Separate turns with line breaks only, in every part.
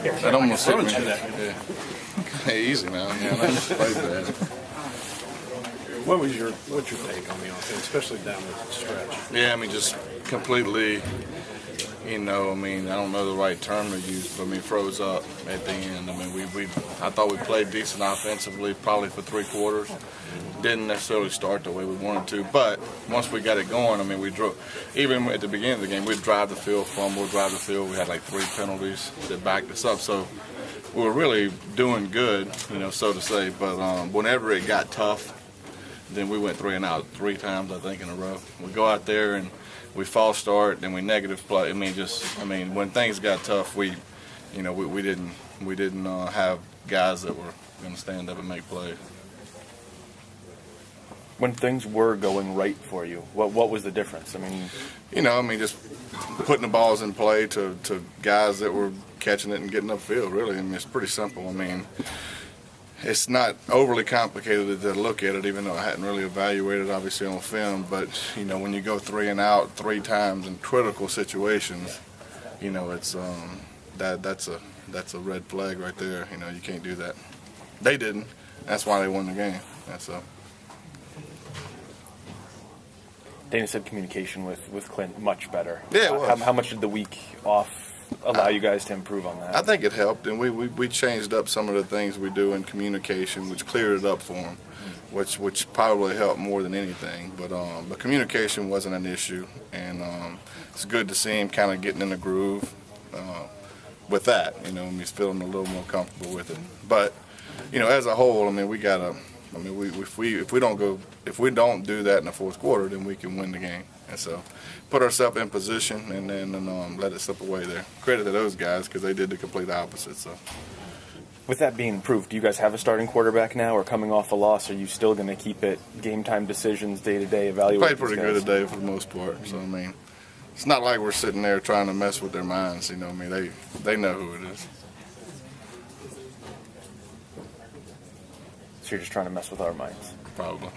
That almost hit me. Yeah. Hey, easy now. Yeah, that just played bad.
What's your take on the offense, especially down the stretch?
Yeah, I mean, just completely, I don't know the right term to use, but froze up at the end. I thought we played decent offensively, probably for 3 quarters. Didn't necessarily start the way we wanted to, but once we got it going, we drove. Even at the beginning of the game, we'd drive the field, fumble, drive the field. We had like 3 penalties that backed us up, so we were really doing good, so to say. But whenever it got tough, then we went 3 and out 3 times, I think, in a row. We go out there and we false start, then we negative play. When things got tough, we didn't have guys that were going to stand up and make plays.
When things were going right for you, what was the difference?
Just putting the balls in play to guys that were catching it and getting upfield, really. It's pretty simple. It's not overly complicated to look at it, even though I hadn't really evaluated, obviously, on film. But, when you go 3 and out 3 times in critical situations, it's that's a red flag right there. You can't do that. They didn't. That's why they won the game.
Dana said communication with Clint much better.
Yeah, it was.
How much did the week off allow you guys to improve on that?
I think it helped, and we changed up some of the things we do in communication, which cleared it up for him, which probably helped more than anything. But communication wasn't an issue, and it's good to see him kind of getting in the groove with that. He's feeling a little more comfortable with it. But as a whole, we gotta. If we don't do that in the fourth quarter, then we can win the game. And so, put ourselves in position and then let it slip away there. Credit to those guys because they did the complete opposite. So,
with that being improved, do you guys have a starting quarterback now, or coming off a loss, are you still going to keep it game time decisions, day to day evaluation?
Played pretty good today for the most part. So it's not like we're sitting there trying to mess with their minds. They know who it is.
So you're just trying to mess with our minds.
Probably.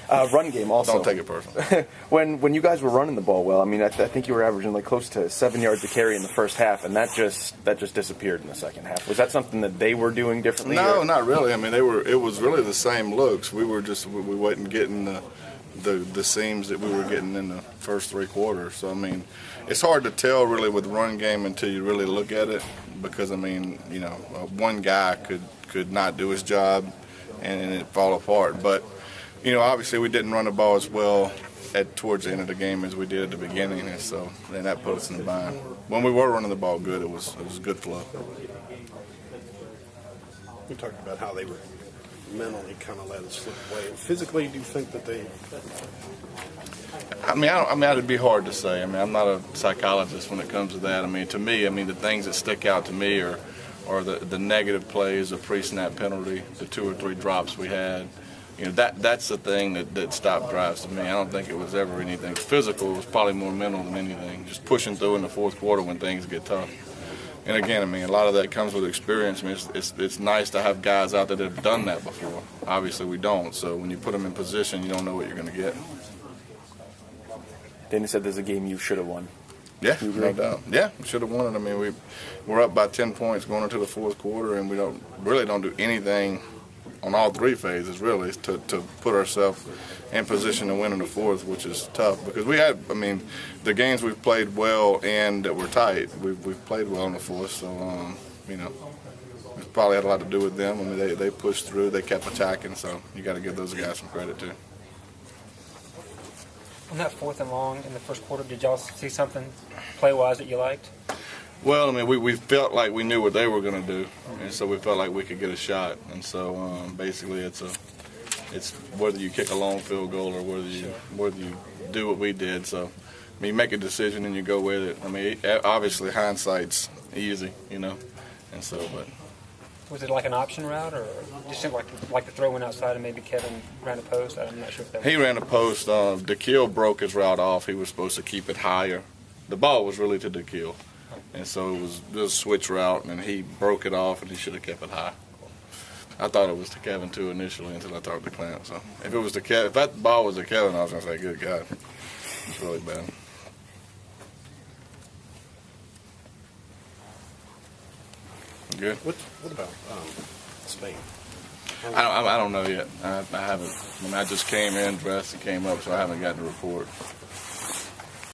Run game also.
Don't take it personally.
when you guys were running the ball well, I think you were averaging like close to 7 yards a carry in the first half, and that just disappeared in the second half. Was that something that they were doing differently?
No, not really. It was really the same looks. We wasn't getting the seams that we were getting in the first 3 quarters. So it's hard to tell really with run game until you really look at it, because one guy could not do his job and it fall apart. But obviously we didn't run the ball as well towards the end of the game as we did at the beginning, and so then that put us in the bind. When we were running the ball good, it was good flow.
We talked about how they were mentally kind of let it slip away. Physically, do you think that they?
It'd be hard to say. I'm not a psychologist when it comes to that. To me, the things that stick out to me are the negative plays, the pre-snap penalty, the 2 or 3 drops we had. That's the thing that stopped drives to me. I don't think it was ever anything physical. It was probably more mental than anything. Just pushing through in the fourth quarter when things get tough. And again, a lot of that comes with experience. It's nice to have guys out there that have done that before. Obviously, we don't. So when you put them in position, you don't know what you're going to get.
Dana said there's a game you should have won.
Yeah, no doubt. Yeah, we should have won it. We're up by 10 points going into the fourth quarter, and we don't do anything on all 3 phases, really, to put ourselves in position to win in the fourth, which is tough because we had, the games we've played well and that were tight, we've played well in the fourth, so, it probably had a lot to do with them. They pushed through, they kept attacking, so you got to give those guys some credit, too.
On that 4th and long in the first quarter, did y'all see something play-wise that you liked?
Well, we felt like we knew what they were going to do, and so we felt like we could get a shot. And so basically it's whether you kick a long field goal or whether you do what we did. So you make a decision and you go with it. Obviously hindsight's easy, and so but.
Was it like an option route, or just seemed like the throw went outside and maybe Kevin ran a post? I'm not sure if that was.
He ran a post. DeKeel broke his route off. He was supposed to keep it higher. The ball was really to DeKeel. And so it was a switch route, and he broke it off, and he should have kept it high. I thought it was to Kevin, too, initially, until I talked to Clint. So if that ball was to Kevin, I was going to say, good God. It's really bad. Good.
What about Spain?
I don't know yet. I haven't. I just came in, dressed, and came up, so I haven't gotten a report.